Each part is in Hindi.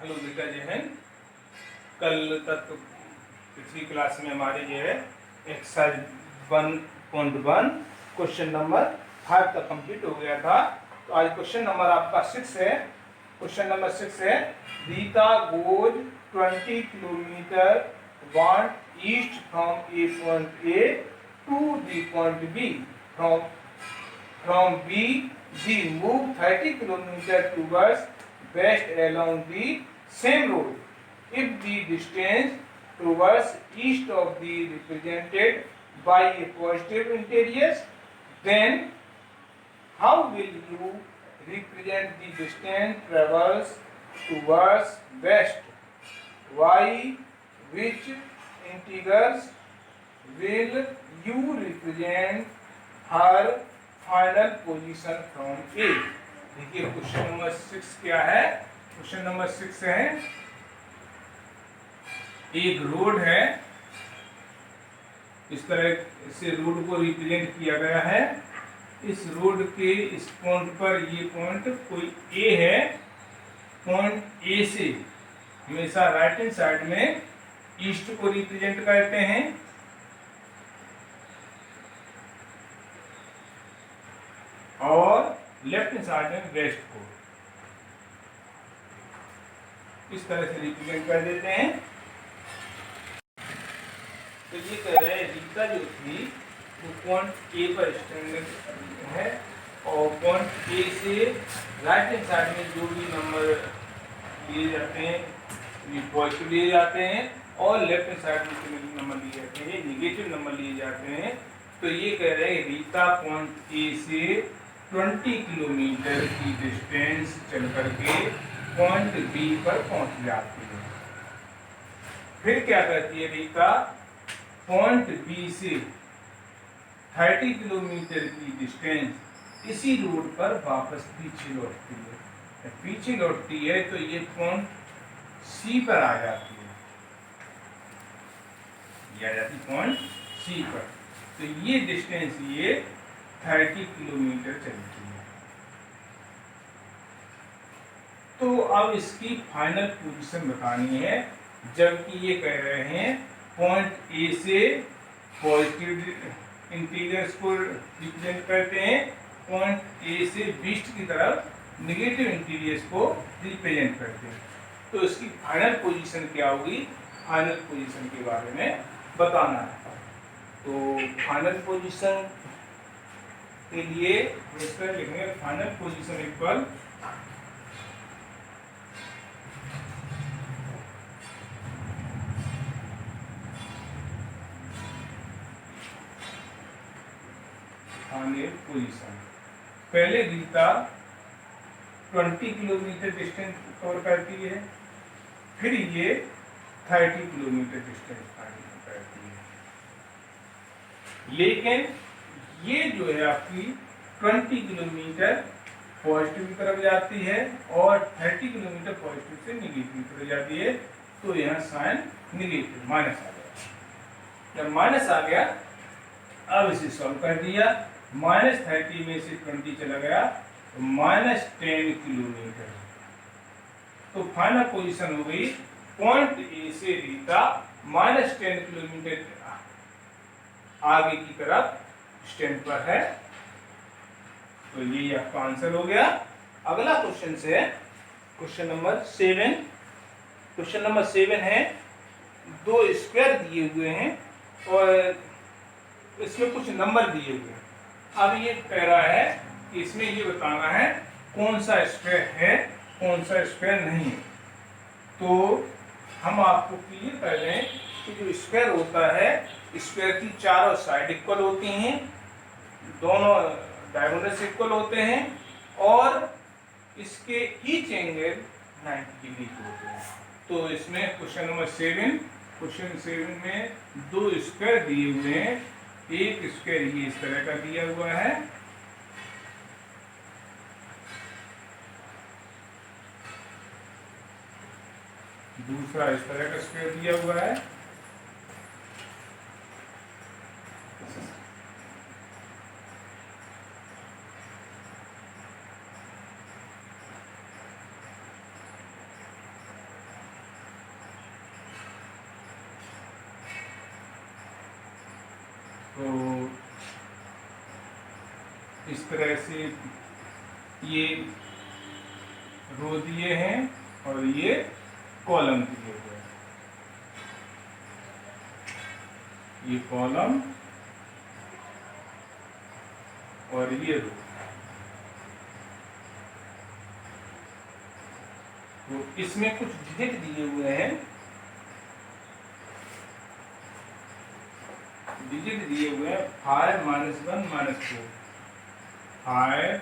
हेलो बेटा जो है, कल तक पिछली क्लास में हमारे जो है एक्सरसाइज 1.1 क्वेश्चन नंबर 5 तक कंप्लीट हो गया था। तो आज क्वेश्चन नंबर आपका 6 है। क्वेश्चन नंबर 6 है, Rita goes 20 kilometre want east from A point A to the point B from B, G move 30 km towards west along the same road. If the distance towards east of the represented by a positive integers, then how will you represent the distance traversed towards west? Y, which integers will you represent her final position from A. देखिए क्वेश्चन नंबर 6 क्या है। क्वेश्चन नंबर 6 है, एक रोड है, इस तरह से रोड को रिप्रेजेंट किया गया है। इस रोड के इस पॉइंट पर, ये पॉइंट कोई ए है, पॉइंट ए से हमेशा राइट हैंड साइड में ईस्ट को रिप्रेजेंट करते हैं और लेफ्ट हैंड साइड में वेस्ट को इस तरह से रिप्रेजेंट कर देते हैं। तो ये कह रहे हैं रीता जो थी वो पॉइंट ए पर स्टैंड है और पॉइंट ए से राइट हैंड साइड में जो भी नंबर लिए जाते हैं ये पॉजिटिव लिए जाते हैं और लेफ्ट हैंड साइड में जो नंबर लिए जाते हैं निगेटिव नंबर लिए जाते हैं। तो ये कह रहे हैं रीता पॉइंट ए से 20 किलोमीटर की डिस्टेंस चल करके पॉइंट बी पर पहुंच जाती है। फिर क्या करती है रीता, पॉइंट बी से 30 किलोमीटर की डिस्टेंस इसी रोड पर वापस पीछे लौटती है। पीछे लौटती है तो ये पॉइंट सी पर आ जाती है, ये आ जाती पॉइंट सी पर। तो ये डिस्टेंस ये 30 किलोमीटर चलती है। तो अब इसकी फाइनल पोजीशन बतानी है, जबकि ये कह रहे हैं पॉइंट ए से पॉजिटिव इंटीजर्स को रिप्रेजेंट करते हैं, पॉइंट ए से वेस्ट की तरफ नेगेटिव इंटीजर्स को रिप्रेजेंट करते हैं। तो इसकी फाइनल पोजीशन क्या होगी, फाइनल पोजीशन के बारे में बताना है। तो फाइनल पोजीशन के लिए इस पर लिखेंगे final position equal final position. पहले रीता 20 किलोमीटर डिस्टेंस कवर करती है, फिर ये 30 किलोमीटर डिस्टेंस कवर करती है। लेकिन ये जो है आपकी 20 किलोमीटर पॉजिटिव की तरफ जाती है और 30 किलोमीटर पॉजिटिव से निगेटिव की तरफ जाती है। तो यहाँ साइन निगेटिव माइनस आ गया। जब माइनस आ गया अब इसे सॉल्व कर दिया, -30 में से 20 चला गया तो -10 किलोमीटर। तो फाइनल पोजीशन हो गई पॉइंट ए से रीता -10 किलोमीटर आगे की तरफ स्टैंड पर है। तो ये आपका आंसर हो गया। अगला क्वेश्चन से क्वेश्चन नंबर 7। क्वेश्चन नंबर 7 है, दो स्क्वायर दिए हुए हैं और इसमें कुछ नंबर दिए हुए हैं। अब ये कह रहा है कि इसमें ये बताना है कौन सा स्क्वायर है कौन सा स्क्वायर नहीं है। तो हम आपको क्लियर कर लें कि जो स्क्वायर होता है, स्क्वायर की चारों साइड इक्वल होती हैं, दोनों डायगोनल्स इक्वल होते हैं और इसके ईच एंगल 90 डिग्री के होते हैं। तो इसमें क्वेश्चन नंबर 7, क्वेश्चन 7 में दो स्क्वायर दिए हुए हैं। एक स्क्वायर ये इस तरह का दिया हुआ है, दूसरा इस तरह का स्क्वायर दिया हुआ है। इस तरह से ये रो दिए हैं और ये कॉलम दिए हुए हैं, ये कॉलम और ये रो। तो इसमें कुछ डिजिट दिए हुए हैं, डिजिट दिए हुए हैं 5 - 1 - 4, 5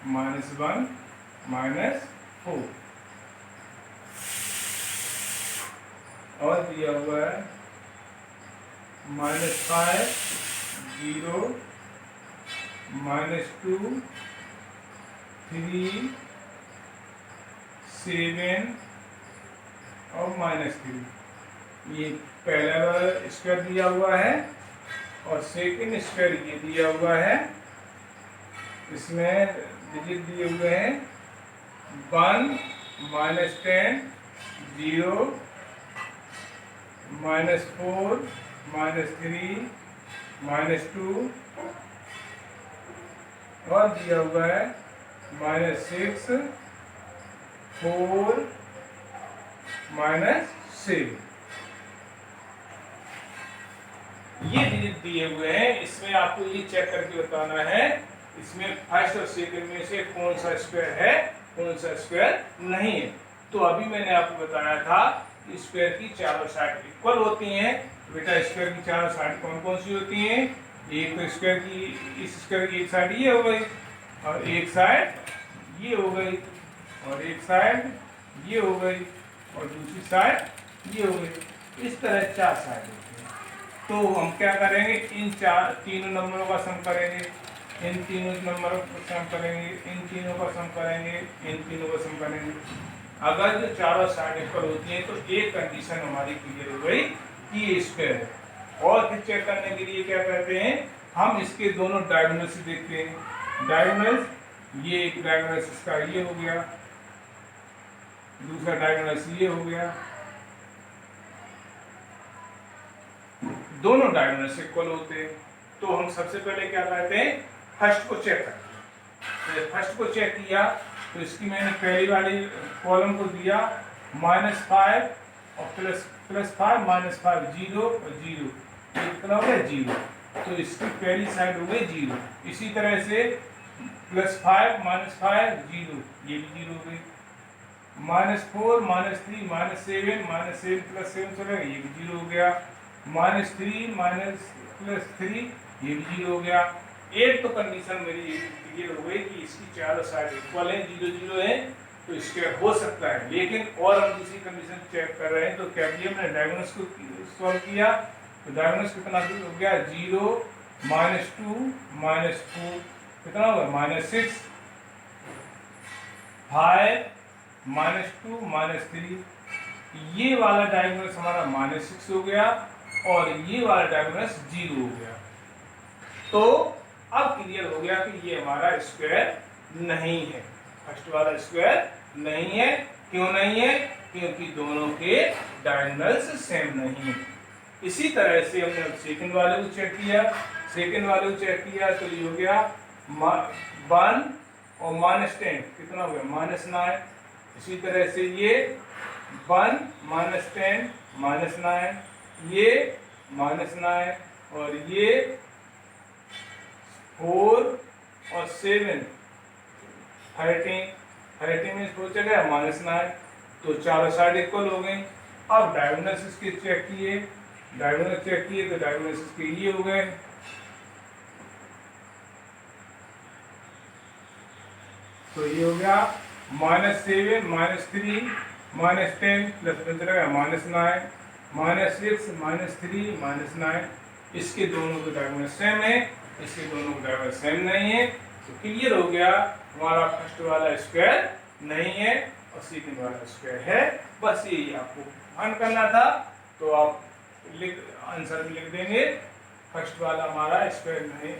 - 1 - 4, और दिया हुआ है -5 0 -2 3 7 और -3। ये पहला वाला स्क्वायर दिया हुआ है और सेकंड स्क्वायर ये दिया हुआ है। इसमें डिजिट दिए हुए हैं 1 -10 0 -4 -3 -2 और दिया हुआ है -6 4 -7। ये डिजिट दिए हुए हैं, इसमें आपको ये चेक करके बताना है इसमें फर्स्ट और सेकंड में से कौन सा स्क्वायर है, कौन सा स्क्वायर नहीं है। तो अभी मैंने आपको बताया था स्क्वायर की चारों साइड इक्वल होती हैं। बेटा स्क्वायर की चारों साइड कौन कौन सी होती हैं? एक तो स्क्वायर की, इस स्क्वायर की एक साइड ये हो गई और एक साइड ये हो गई और एक साइड ये हो गई और दूसरी साइड ये हो गई। इस तरह चार साइड होती हैं। तो हम क्या करेंगे, इन तीनों नंबरों का सम करेंगे, इन तीनों नंबरों का सम करेंगे, इन तीनों का सम करेंगे, इन तीनों का सम करेंगे। अगर जो चारों साइड इक्वल होती हैं तो एक कंडीशन हमारी क्लियर हो गई कि ये स्क्वायर है। और फिर चेक करने के लिए क्या करते हैं, हम इसके दोनों डायगोनल्स देखते हैं। डायगोनल्स, ये एक डायगोनल्स इसका ये हो गया, दूसरा डायगोनल्स ये हो गया, दोनों डायगोनल्स इक्वल होते हैं। तो हम सबसे पहले क्या करते हैं, फर्स्ट को चेक करते हैं। फर्स्ट को चेक किया तो इसकी मैंने पहली वाली कॉलम को दिया -5 और +5 -5 0 और 0, कितना हो गया 0। तो इसकी पहली साइड हो गई 0। इसी तरह से +5 -5 0, ये भी 0 हो गई। -4 -3 -7 -7 +7 चलेगा, ये भी 0 हो गया। -3 +3 ये भी 0 हो गया। एक तो कंडीशन मेरी क्लियर हो गई कि इसकी चारों साइड इक्वल है, 0 0 है, तो इसके हो सकता है। लेकिन और हम दूसरी कंडीशन चेक कर रहे हैं, तो क्या किया मैंने, डायगोनल्स को सॉल्व किया। तो डायगोनल्स कितना हो गया, 0 -2 -4 कितना होगा, -6 5 -2 -3। ये वाला डायगोनल्स हमारा -6 हो गया और ये वाला डायगोनल्स 0 हो गया। तो अब क्लियर हो गया कि ये हमारा स्क्वायर नहीं है, फर्स्ट वाला स्क्वायर नहीं है। क्यों नहीं है? क्योंकि दोनों के डायगोनल्स सेम नहीं है। इसी तरह से हमने सेकंड वाले को चेक किया, सेकंड वाले को चेक किया तो ये हो गया 1 और -10 कितना हो गया, -9। इसी तरह से ये 1 -10 -9, ये -9 और ये 4 और 7 13 में पहुंचा गया -9। तो चारों साइड इक्वल हो गई। अब डायगोनल्स इसके चेक किए, डायगोनल चेक किए तो डायगोनल्स इसके ये हो गए। तो ये हो गया -7 -3 -10 +10 चला गया -9 -6 -3 -9। इसके दोनों के डायगोनल सेम है, इसके दोनों के डायगोनल सेम नहीं है। तो क्लियर हो गया हमारा फर्स्ट वाला स्क्वायर नहीं है और सेकंड वाला स्क्वायर है। बस यही आपको फाइंड करना था। तो आप आंसर भी लिख देंगे, फर्स्ट वाला हमारा स्क्वायर नहीं,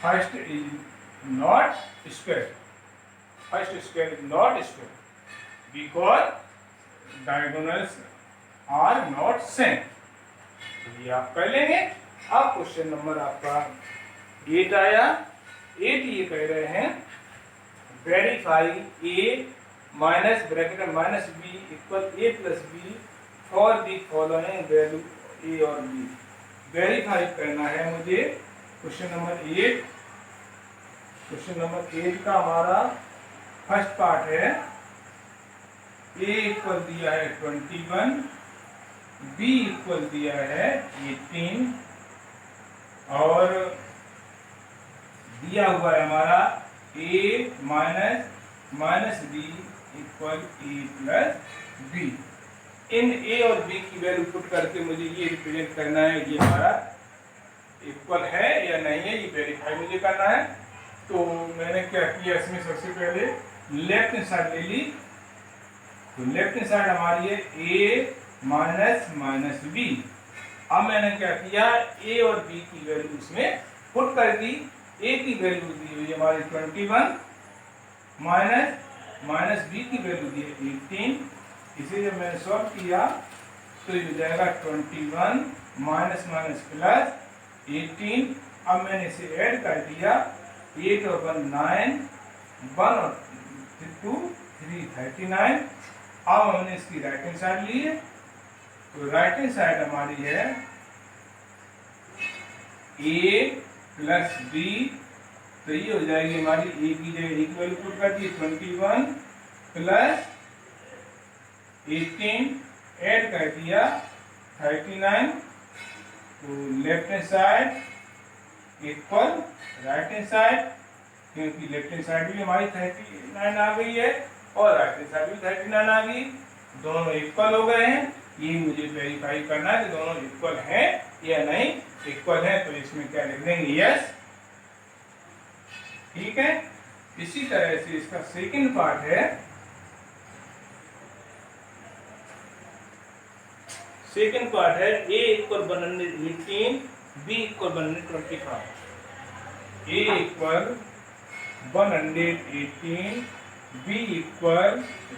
first is not square, first square is not square because diagonals are not same. ये आप कर लेंगे। अब क्वेश्चन नंबर आपका 8 आया। 8 ये कह रहे हैं वेरीफाई ए माइनस ब्रैकेट में minus B equal A plus b for the following value a और बी। वेरीफाई करना है मुझे क्वेश्चन नंबर 8। क्वेश्चन नंबर 8 का हमारा फर्स्ट पार्ट है ए इक्वल दिया है 21, बी इक्वल दिया है 18 और दिया हुआ है हमारा ए माइनस बी इक्वल ए प्लस बी। इन ए और बी की वैल्यू पुट करके मुझे ये रिप्रेजेंट करना है ये हमारा इक्वल है या नहीं है, ये वेरीफाई मुझे करना है। तो मैंने क्या किया, इसमें सबसे पहले लेफ्ट हैंड साइड ले ली। तो लेफ्ट हैंड साइड हमारी है ए माइनस बी। अब मैंने क्या किया, ए और बी की वैल्यू इसमें पुट कर दी। ए की वैल्यू दी हुई हमारी 21 माइनस बी की वैल्यू दी है 18। इसे जब मैंने सॉल्व किया तो ये हो जाएगा 21 माइनस प्लस 18। अब मैंने इसे ऐड कर दिया, 8 और 1 9, 1 और 2 3 39। अब हमने इसकी राइट हैंड साइड ली है। तो राइट हैंड साइड हमारी है ए प्लस बी। तो ये हो जाएगी हमारी ए की जगह ए की वैल्यू पुट कर दी 21 प्लस 18 ऐड कर दिया 39। तो left hand side equal right hand side, क्योंकि लेफ्ट हैंड साइड भी हमारी 39 आ गई है और राइट हैंड साइड भी 39 आ गई, दोनों इक्वल हो गए हैं। ये मुझे वेरीफाई करना है कि दोनों इक्वल हैं या नहीं। इक्वल है तो इसमें क्या लिख देंगे, यस। ठीक है। इसी तरह से इसका सेकंड पार्ट है, सेकंड पार्ट है a equal 118, b equal 125। a equal 118, b equal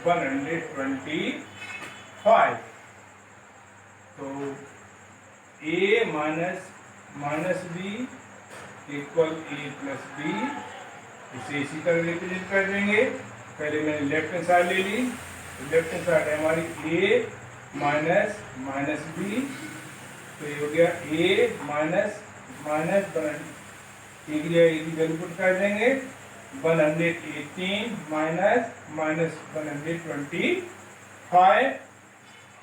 125। तो a minus B equal A plus B, इसे इसी तरह रिप्रेजेंट कर देंगे। पहले मैंने लेफ्ट हैंड साइड ले ली। तो लेफ्ट हैंड साइड है हमारी a माइनस बी। तो ये हो गया a माइनस एक की वैल्यू पुट कर देंगे 118 माइनस 125।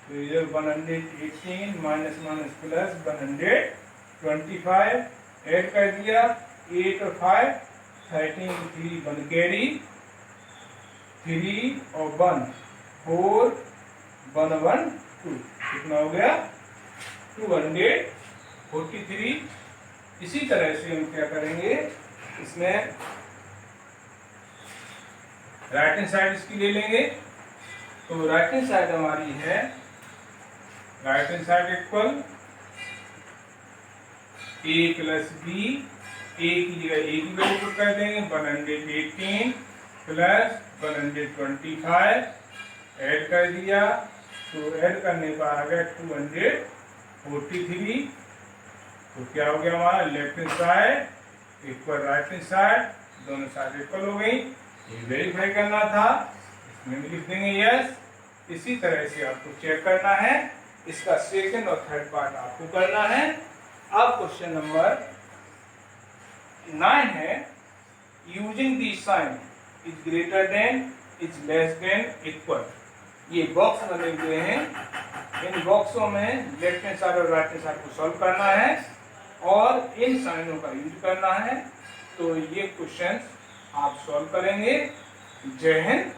तो ये 118 माइनस प्लस 125 ऐड कर दिया 8 और 5 13 3 1 कैरी 3 और 1 4 1 1 2। कितना हो गया 243। इसी तरह से हम क्या करेंगे, इसमें राइट हैंड साइड इसकी ले लेंगे। तो राइट हैंड साइड हमारी है right hand side equal a plus B. a की जगह a की वैल्यू पुट कर देंगे 118 प्लस 125 ऐड कर दिया। तो ऐड करने पर आ गया 243। तो क्या हो गया हमारा left hand side equal right hand side, दोनों साइड इक्वल हो गई। ये वेरीफाई करना था, इसमें भी लिख देंगे यस। इसी तरह से आपको चेक करना है, इसका सेकंड और थर्ड पार्ट आपको करना है। अब क्वेश्चन नंबर 9 है, using the sign is greater than is less than equal. ये बॉक्स बने हुए हैं, इन बॉक्सों में लेफ्ट हैंड साइड और राइट हैंड साइड को सॉल्व करना है और इन साइनों का यूज करना है। तो ये क्वेश्चंस आप सॉल्व करेंगे। जय हिंद।